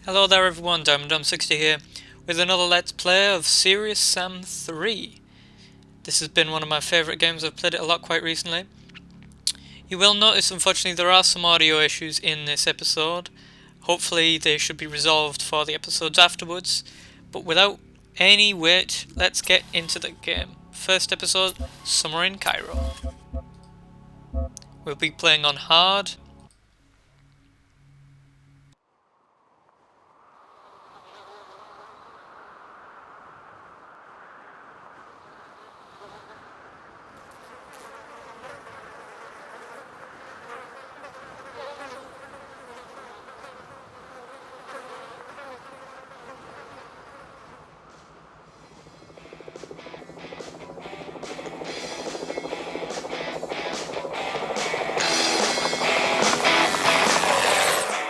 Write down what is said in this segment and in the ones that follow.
Hello there everyone, DiamondDom60 here, with another Let's Play of Serious Sam 3. This has been one of my favourite games. I've played it a lot quite recently. You will notice, unfortunately, there are some audio issues in this episode. Hopefully they should be resolved for the episodes afterwards. But without any wait, let's get into the game. First episode, Summer in Cairo. We'll be playing on hard.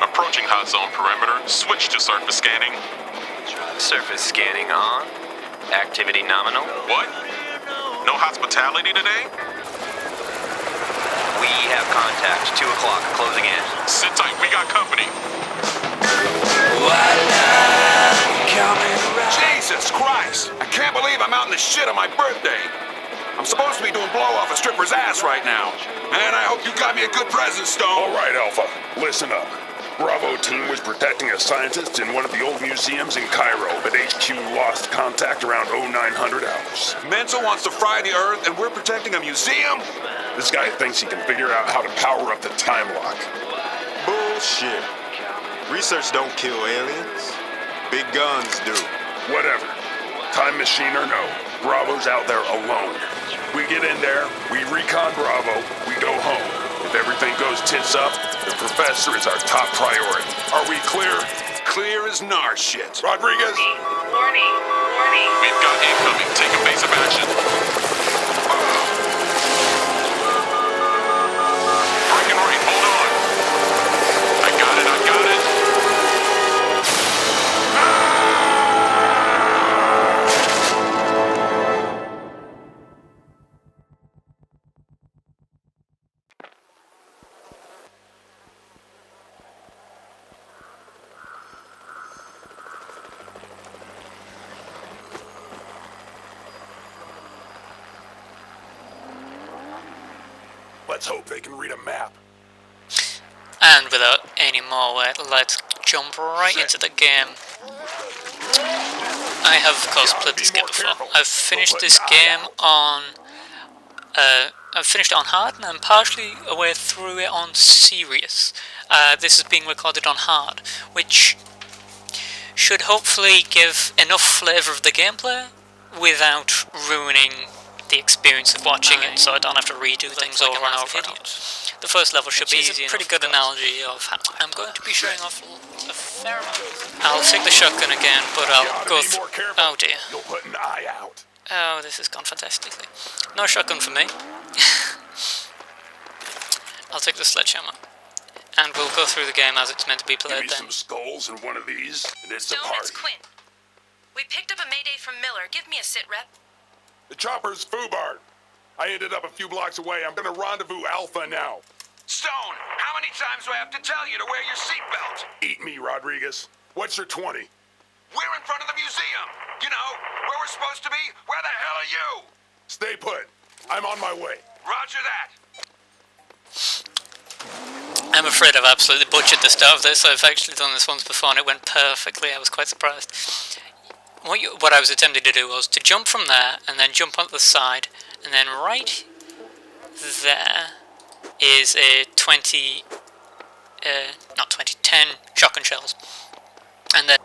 Approaching hot zone perimeter. Switch to surface scanning. Surface scanning on. Activity nominal. What? No hospitality today? We have contact. 2 o'clock. Closing in. Sit tight, we got company. Jesus Christ! I can't believe I'm out in the shit on my birthday. I'm supposed to be doing blow off a stripper's ass right now. And I hope you got me a good present, Stone. All right, Alpha. Listen up. Bravo team was protecting a scientist in one of the old museums in Cairo, but HQ lost contact around 0900 hours. Menzel wants to fry the Earth, and we're protecting a museum? This guy thinks he can figure out how to power up the time lock. Bullshit. Research don't kill aliens. Big guns do. Whatever. Time machine or no, Bravo's out there alone. We get in there, we recon Bravo, we go home. If everything goes tits up, the professor is our top priority. Are we clear? Clear as nar shit. Rodriguez? Warning. We've got incoming. Take evasive action. Breaking right, hold on. I got it. Let's hope they can read a map. And without any more wait, let's jump right into the game. I have of course played this game before. I've finished this game on I've finished it on hard and I'm partially a way through it on serious. This is being recorded on hard, which should hopefully give enough flavour of the gameplay without ruining the experience of watching it, so I don't have to redo things over and over again. The first level should be easy. A pretty good analogy of how I'm going to be showing off a fair amount. I'll take the shotgun again, but I'll go through. Oh dear. You'll put an eye out. Oh, this has gone fantastically. No shotgun for me. I'll take the sledgehammer. And we'll go through the game as it's meant to be Give played me then. some skulls and one of these, and it's a Stone, it's party. Quinn. We picked up a mayday from Miller. Give me a sit rep. The chopper's foobarred. I ended up a few blocks away. I'm gonna rendezvous Alpha now. Stone, how many times do I have to tell you to wear your seatbelt? Eat me, Rodriguez. What's your 20? We're in front of the museum. You know, where we're supposed to be. Where the hell are you? Stay put. I'm on my way. Roger that. I'm afraid I've absolutely butchered the start of this. I've actually done this once before and it went perfectly. I was quite surprised. What I was attempting to do was to jump from there and then jump onto the side, and then right there is a 10 shotgun shells. And then,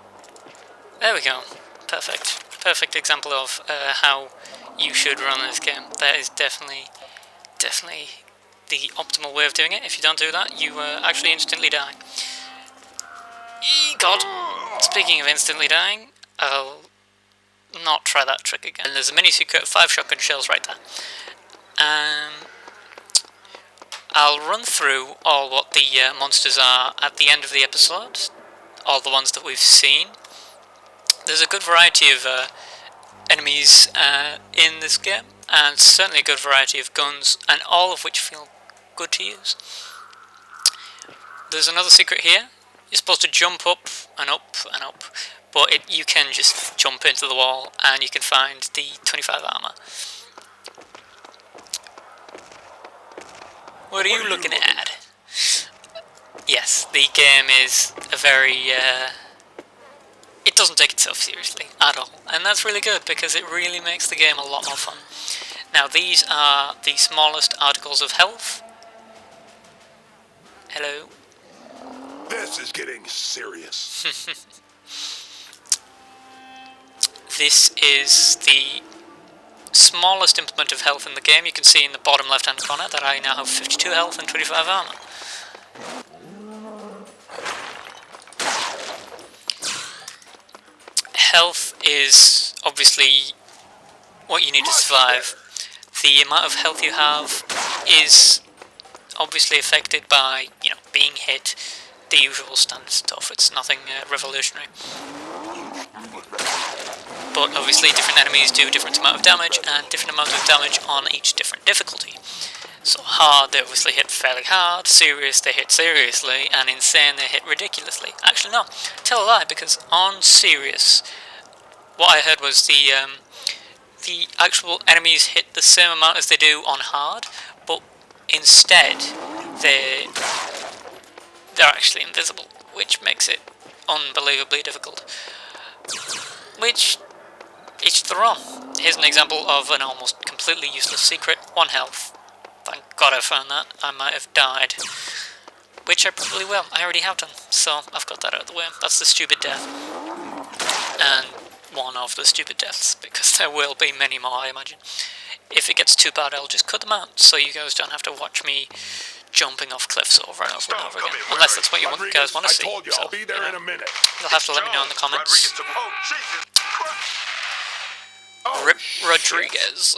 there we go. Perfect example of how you should run this game. That is definitely the optimal way of doing it. If you don't do that, you actually instantly die. God! Speaking of instantly dying, I'll not try that trick again. And there's a mini secret of 5 shotgun shells right there. I'll run through all what the monsters are at the end of the episode, all the ones that we've seen. There's a good variety of enemies in this game, and certainly a good variety of guns, and all of which feel good to use. There's another secret here. You're supposed to jump up and up and up. But you can just jump into the wall and you can find the 25 armor. What are you looking at? Yes, the game is a very... it doesn't take itself seriously at all. And that's really good because it really makes the game a lot more fun. Now these are the smallest articles of health. Hello? This is getting serious. This is the smallest implement of health in the game. You can see in the bottom left hand corner that I now have 52 health and 25 armor. Health is obviously what you need to survive. The amount of health you have is obviously affected by, you know, being hit, the usual standard stuff. It's nothing revolutionary. But obviously different enemies do different amount of damage and different amount of damage on each different difficulty. So hard, they obviously hit fairly hard, serious, they hit seriously, and insane, they hit ridiculously. Actually no, tell a lie, because on serious, what I heard was the actual enemies hit the same amount as they do on hard, but instead they're actually invisible, which makes it unbelievably difficult. Which, each their own. Here's an example of an almost completely useless secret, 1 health. Thank God I found that, I might have died. Which I probably will, I already have done, so I've got that out of the way. That's the stupid death. And one of the stupid deaths, because there will be many more, I imagine. If it gets too bad, I'll just cut them out, so you guys don't have to watch me jumping off cliffs over and over and over again. Unless that's what you guys want to see. I told you, I'll be there in a minute. You'll have to let me know in the comments. Oh, Jesus Christ. Rip Rodriguez.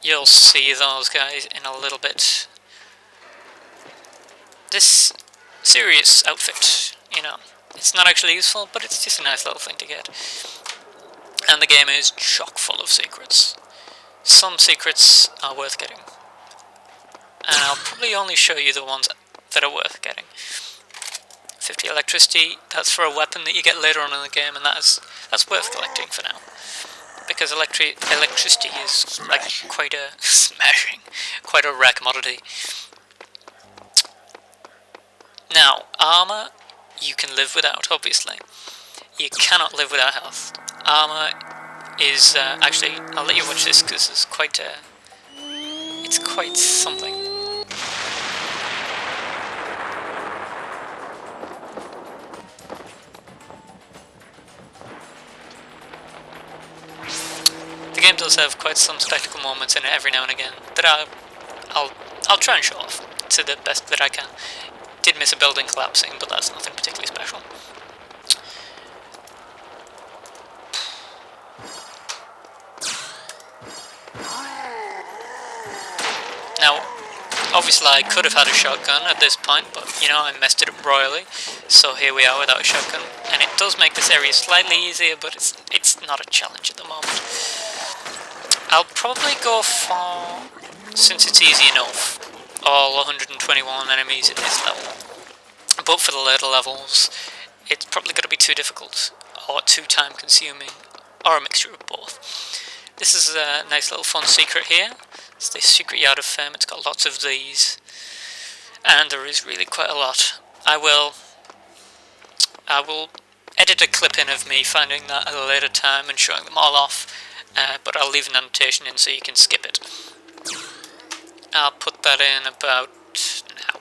You'll see those guys in a little bit. This serious outfit, you know, it's not actually useful, but it's just a nice little thing to get. And the game is chock full of secrets. Some secrets are worth getting. And I'll probably only show you the ones that are worth getting. 50 electricity, that's for a weapon that you get later on in the game, and that's worth collecting for now. Because electricity is like quite a smashing, quite a rare commodity. Now, armor you can live without, obviously. You cannot live without health. Armor is actually, I'll let you watch this because it's quite it's quite something. The game does have quite some spectacle moments in it every now and again that I'll try and show off to the best that I can. Did miss a building collapsing, but that's nothing particularly special. Now, obviously I could have had a shotgun at this point, but you know, I messed it up royally, so here we are without a shotgun, and it does make this area slightly easier, but it's not a challenge at the moment. I'll probably go for, since it's easy enough, all 121 enemies in this level. But for the later levels, it's probably going to be too difficult, or too time consuming, or a mixture of both. This is a nice little fun secret here. It's the Secret Yard of Fame. It's got lots of these, and there is really quite a lot. I will edit a clip in of me finding that at a later time and showing them all off, but I'll leave an annotation in so you can skip it. I'll put that in about now.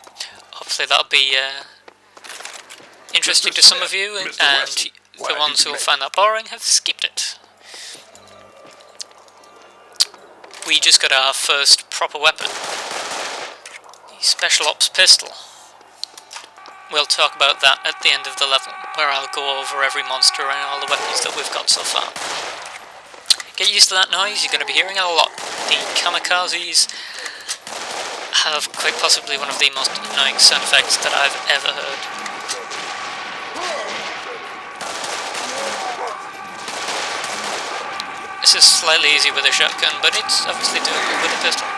Right. Hopefully that'll be interesting to some of you, and the ones who will find that boring have skipped it. We just got our first proper weapon. The Special Ops pistol. We'll talk about that at the end of the level, where I'll go over every monster and all the weapons that we've got so far. Get used to that noise, you're going to be hearing it a lot. The kamikazes have quite possibly one of the most annoying sound effects that I've ever heard. This is slightly easier with a shotgun, but it's obviously doable with a pistol.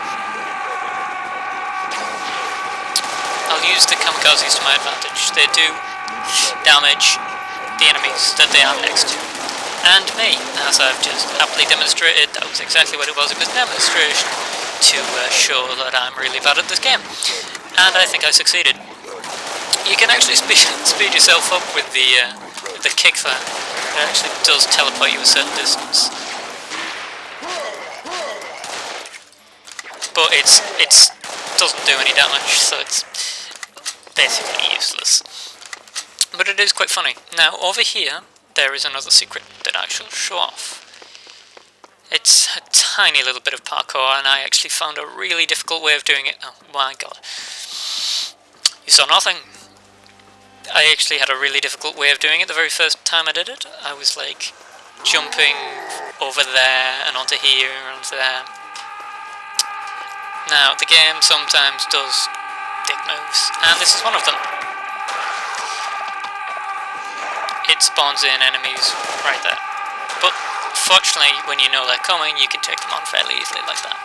I'll use the kamikazes to my advantage. They do damage the enemies that they are next to. And me, as I've just aptly demonstrated. That was exactly what it was. It was a demonstration to show that I'm really bad at this game. And I think I succeeded. You can actually speed yourself up with the kick there. It actually does teleport you a certain distance. But it doesn't do any damage, so it's basically useless. But it is quite funny. Now, over here, there is another secret that I shall show off. It's a tiny little bit of parkour, and I actually found a really difficult way of doing it. Oh my god. You saw nothing. I actually had a really difficult way of doing it the very first time I did it. I was like jumping over there and onto here and onto there. Now, the game sometimes does dick moves, and this is one of them. It spawns in enemies right there. But fortunately, when you know they're coming, you can take them on fairly easily like that.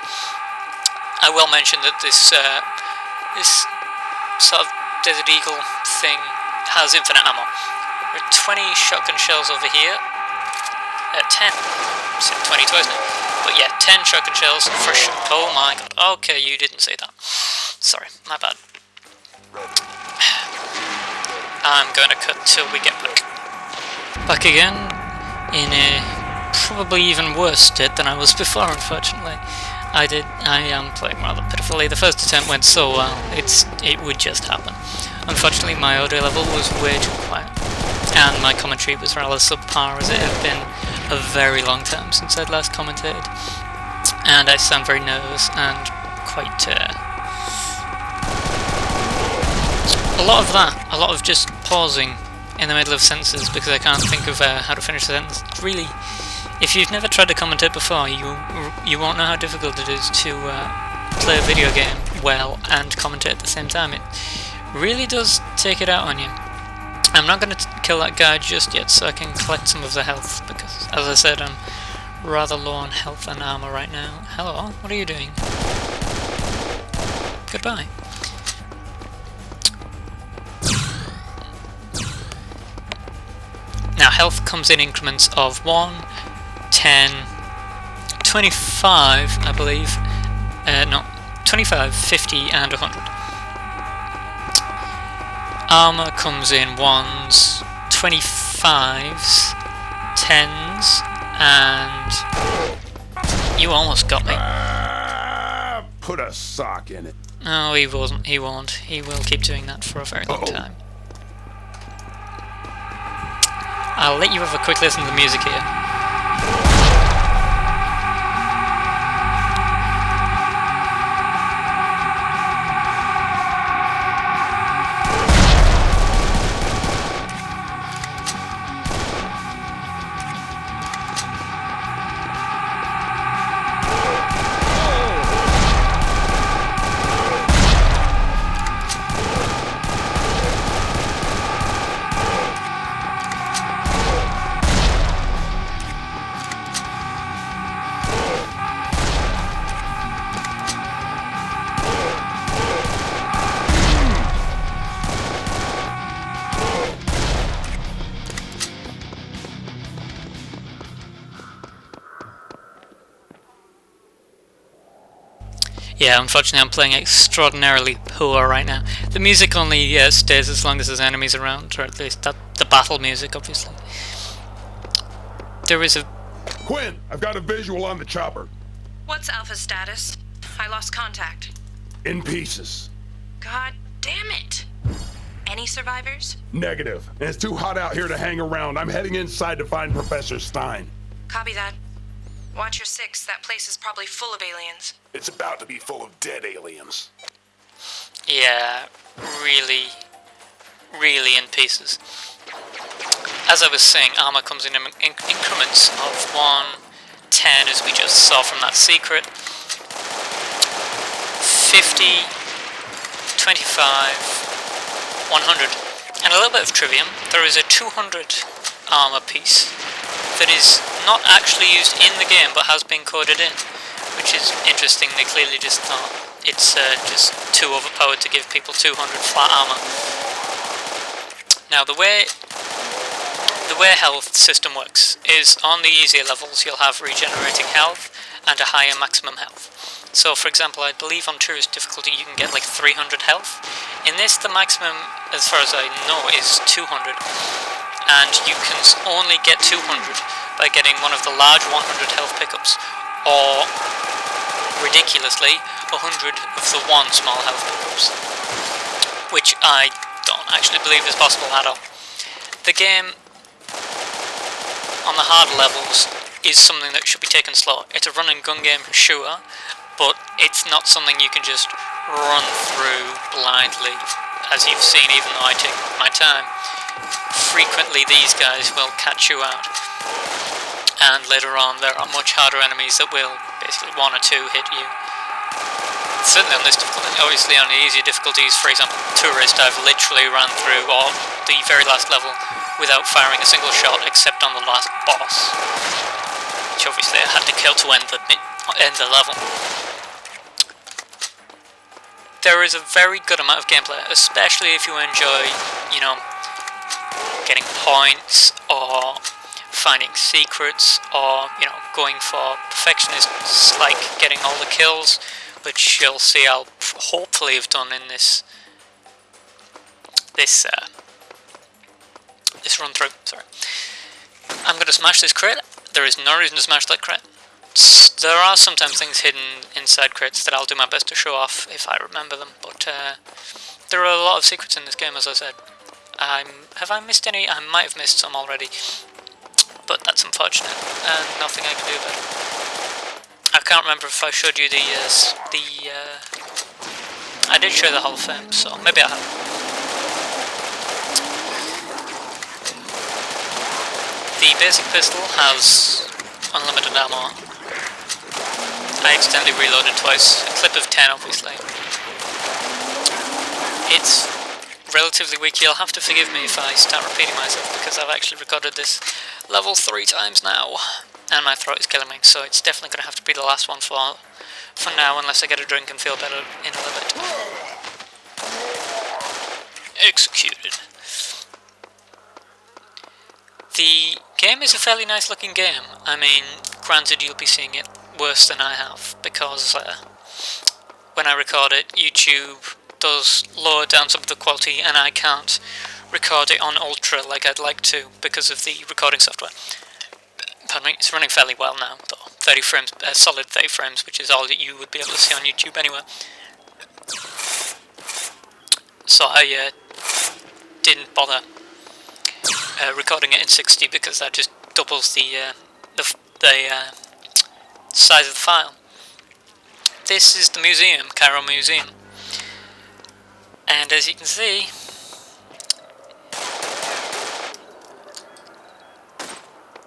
I will mention that this sort of Desert Eagle thing has infinite ammo. There are 20 shotgun shells over here. 10. I said 20 twice now. But yeah, 10 shotgun shells for sure. Oh my god. Okay, you didn't say that. Sorry, my bad. I'm going to cut till we get back. Back again, in a probably even worse state than I was before, unfortunately. I am playing rather pitifully. The first attempt went so well, it would just happen. Unfortunately, my audio level was way too quiet, and my commentary was rather subpar, as it had been a very long time since I'd last commentated, and I sound very nervous and quite a lot of just pausing in the middle of sentences because I can't think of how to finish a sentence. Really, if you've never tried to commentate before, you won't know how difficult it is to play a video game well and commentate at the same time. It really does take it out on you. I'm not going to kill that guy just yet, so I can collect some of the health, because, as I said, I'm rather low on health and armor right now. Hello, what are you doing? Goodbye. Now, health comes in increments of 1, 10, 25, I believe. No, 25, 50, and 100. Armor comes in 1s, 25s, 10s, and... You almost got me. Put a sock in it. No, he wasn't. He won't. He will keep doing that for a very long time. I'll let you have a quick listen to the music here. Yeah, unfortunately I'm playing extraordinarily poor right now. The music only stays as long as there's enemies around, or at least the battle music, obviously. There is a... Quinn, I've got a visual on the chopper. What's Alpha's status? I lost contact. In pieces. God Damn it. Any survivors? Negative. And it's too hot out here to hang around. I'm heading inside to find Professor Stein. Copy that. Watch your six. That place is probably full of aliens. It's about to be full of dead aliens. Yeah, really in pieces. As I was saying, armor comes in increments of 1, 10 as we just saw from that secret, 50, 25, 100, and a little bit of trivium. There is a 200 armor piece that is not actually used in the game but has been coded in, which is interesting. They clearly just thought it's just too overpowered to give people 200 flat armor. Now the way health system works is on the easier levels you'll have regenerating health and a higher maximum health. So for example, I believe on tourist difficulty you can get like 300 health. In this the maximum, as far as I know, is 200, and you can only get 200 by getting one of the large 100 health pickups, or ridiculously 100 of the one small health pickups, which I don't actually believe is possible at all. The game on the harder levels is something that should be taken slow. It's a run and gun game, sure, but it's not something you can just run through blindly, as you've seen, even though I take my time. Frequently these guys will catch you out, and later on there are much harder enemies that will basically 1 or 2 hit you. Certainly on this difficulty. Obviously on the easier difficulties, for example Tourist, I've literally ran through all the very last level without firing a single shot except on the last boss, which obviously I had to kill to end the level. There is a very good amount of gameplay, especially if you enjoy, you know, getting points or finding secrets, or, you know, going for perfectionists like getting all the kills, which you'll see I'll hopefully have done in this run through. Sorry. I'm going to smash this crate. There is no reason to smash that crate. There are sometimes things hidden inside crates that I'll do my best to show off if I remember them, but there are a lot of secrets in this game, as I said. Have I missed any? I might have missed some already, but that's unfortunate, and nothing I can do about it. I can't remember if I showed you I did show the Hall of Fame, so maybe I have. The basic pistol has unlimited ammo. I accidentally reloaded twice, a clip of 10 obviously. It's relatively weak. You'll have to forgive me if I start repeating myself, because I've actually recorded this level 3 times now, and my throat is killing me, so it's definitely going to have to be the last one for now, unless I get a drink and feel better in a little bit. Executed. The game is a fairly nice looking game. I mean, granted you'll be seeing it worse than I have, because when I record it, YouTube does lower down some of the quality, and I can't record it on ultra like I'd like to because of the recording software. Pardon me, it's running fairly well now, though. 30 frames, solid 30 frames, which is all that you would be able to see on YouTube anyway. So I didn't bother recording it in 60 because that just doubles the size of the file. This is the museum, Cairo Museum, and as you can see,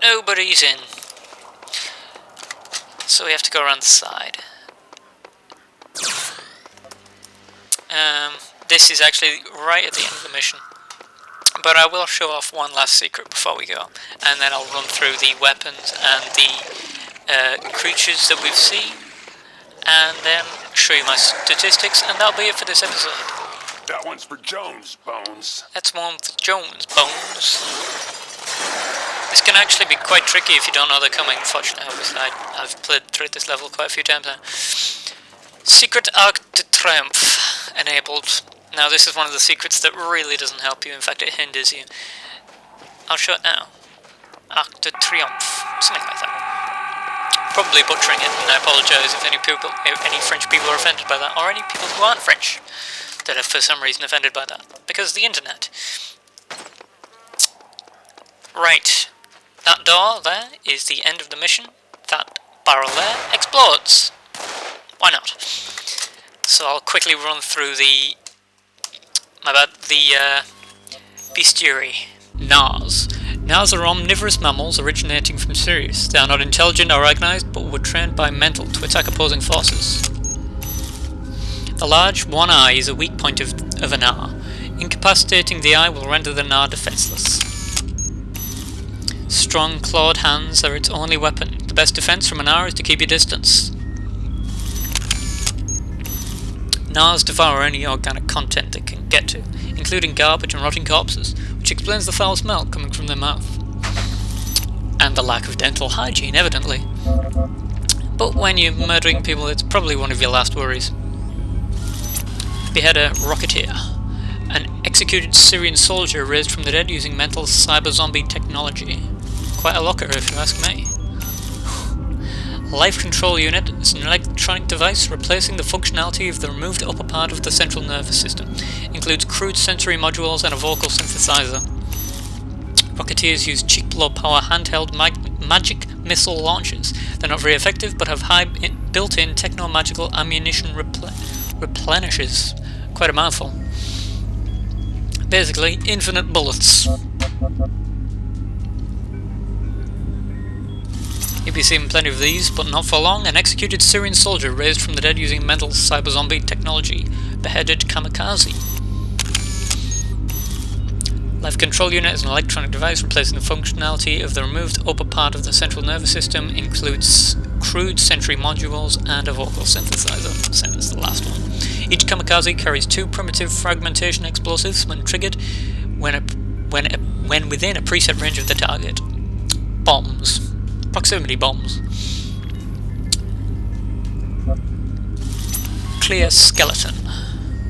nobody's in, so we have to go around the side. This is actually right at the end of the mission, but I will show off one last secret before we go, and then I'll run through the weapons and the creatures that we've seen, and then show you my statistics, and that'll be it for this episode. That one's for Jones, Bones. That's one for Jones, Bones. This can actually be quite tricky if you don't know they're coming. Fortunately, obviously, I've played through this level quite a few times now. Secret Arc de Triomphe enabled. Now this is one of the secrets that really doesn't help you, in fact it hinders you. I'll show it now. Arc de Triomphe, something like that. Probably butchering it, and I apologise if any French people are offended by that, or any people who aren't French. that are for some reason offended by that. Because the internet. Right. That door there is the end of the mission. That barrel there explodes. Why not? So I'll quickly run through the bestiary. Nars. Nars are omnivorous mammals originating from Sirius. They are not intelligent or organised, but were trained by mental to attack opposing forces. The large one eye is a weak point of a Nar. Incapacitating the eye will render the Nar defenceless. Strong clawed hands are its only weapon. The best defense from a Nar is to keep your distance. Nars devour any organic content they can get to, including garbage and rotting corpses, which explains the foul smell coming from their mouth. And the lack of dental hygiene, evidently. But when you're murdering people, it's probably one of your last worries. Beheader Rocketeer. An executed Syrian soldier raised from the dead using mental cyber-zombie technology. Quite a locker, if you ask me. Life Control Unit is an electronic device replacing the functionality of the removed upper part of the central nervous system. Includes crude sensory modules and a vocal synthesizer. Rocketeers use cheap low-power handheld magic missile launchers. They're not very effective, but have high built-in techno-magical ammunition replenishes. Quite a mouthful. Basically, infinite bullets. You'll be seeing plenty of these, but not for long. An executed Syrian soldier raised from the dead using mental cyber-zombie technology. Beheaded Kamikaze. Life Control Unit is an electronic device replacing the functionality of the removed upper part of the central nervous system. Includes crude sensory modules and a vocal synthesizer, same as the last one. Each Kamikaze carries 2 primitive fragmentation explosives when triggered when within a preset range of the target. Bombs. Proximity bombs. Clear Skeleton.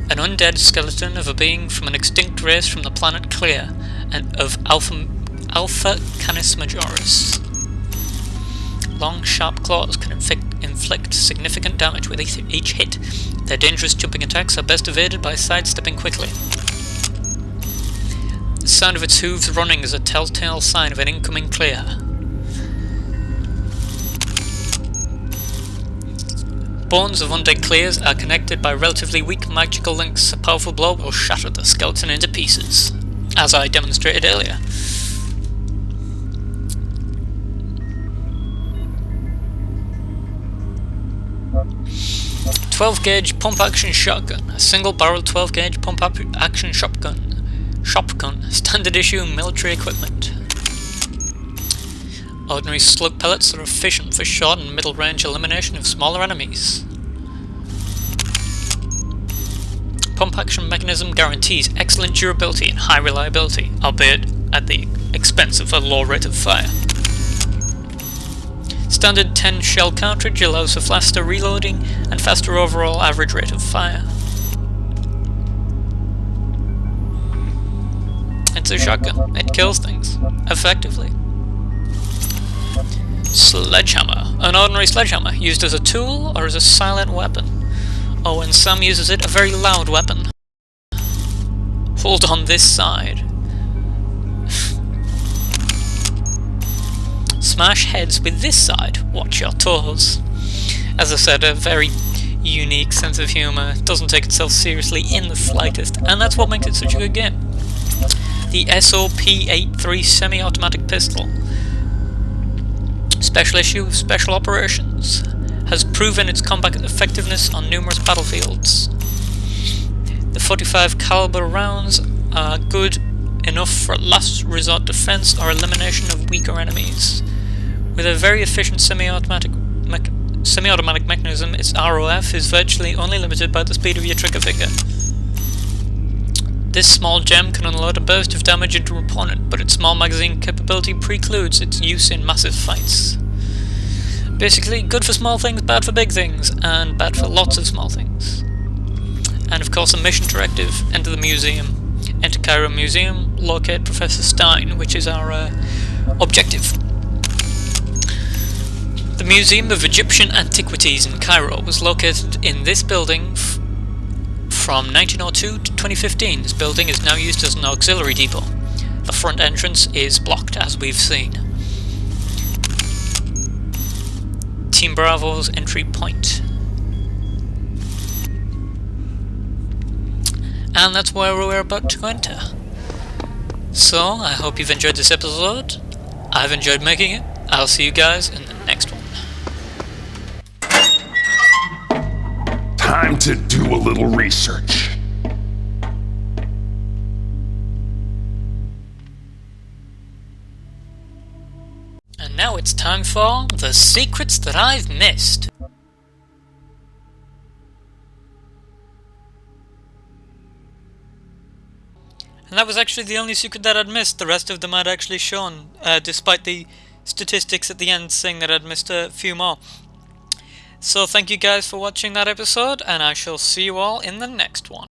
An undead skeleton of a being from an extinct race from the planet Clear, and of Alpha Canis Majoris. Long, sharp claws can inflict significant damage with each hit. Their dangerous jumping attacks are best evaded by sidestepping quickly. The sound of its hooves running is a telltale sign of an incoming Clear. Bones of undead Clears are connected by relatively weak magical links. A powerful blow will shatter the skeleton into pieces, as I demonstrated earlier. .12-gauge pump-action shotgun. A single-barrel 12-gauge pump-action shotgun. Standard issue military equipment. Ordinary slug pellets are efficient for short and middle range elimination of smaller enemies. Pump action mechanism guarantees excellent durability and high reliability, albeit at the expense of a low rate of fire. Standard 10 shell cartridge allows for faster reloading and faster overall average rate of fire. It's a shotgun. It kills things effectively. Sledgehammer. An ordinary sledgehammer, used as a tool or as a silent weapon. Or when Sam uses it, a very loud weapon. Hold on this side. Smash heads with this side. Watch your toes. As I said, a very unique sense of humour. Doesn't take itself seriously in the slightest, and that's what makes it such a good game. The SOP-83 semi-automatic pistol. Special issue of Special Operations. Has proven its combat effectiveness on numerous battlefields. The 45 caliber rounds are good enough for last resort defense or elimination of weaker enemies. With a very efficient semi-automatic mechanism, its ROF is virtually only limited by the speed of your trigger finger. This small gem can unload a burst of damage into an opponent, but its small magazine capability precludes its use in massive fights. Basically, good for small things, bad for big things, and bad for lots of small things. And of course a mission directive, enter the museum. Enter Cairo Museum, locate Professor Stein, which is our objective. The Museum of Egyptian Antiquities in Cairo was located in this building From 1902 to 2015, this building is now used as an auxiliary depot. The front entrance is blocked, as we've seen. Team Bravo's entry point. And that's where we're about to enter. So, I hope you've enjoyed this episode. I've enjoyed making it. I'll see you guys in the next one. Time to do a little research. And now it's time for the secrets that I've missed. And that was actually the only secret that I'd missed. The rest of them I'd actually shown, despite the statistics at the end saying that I'd missed a few more. So thank you guys for watching that episode, and I shall see you all in the next one.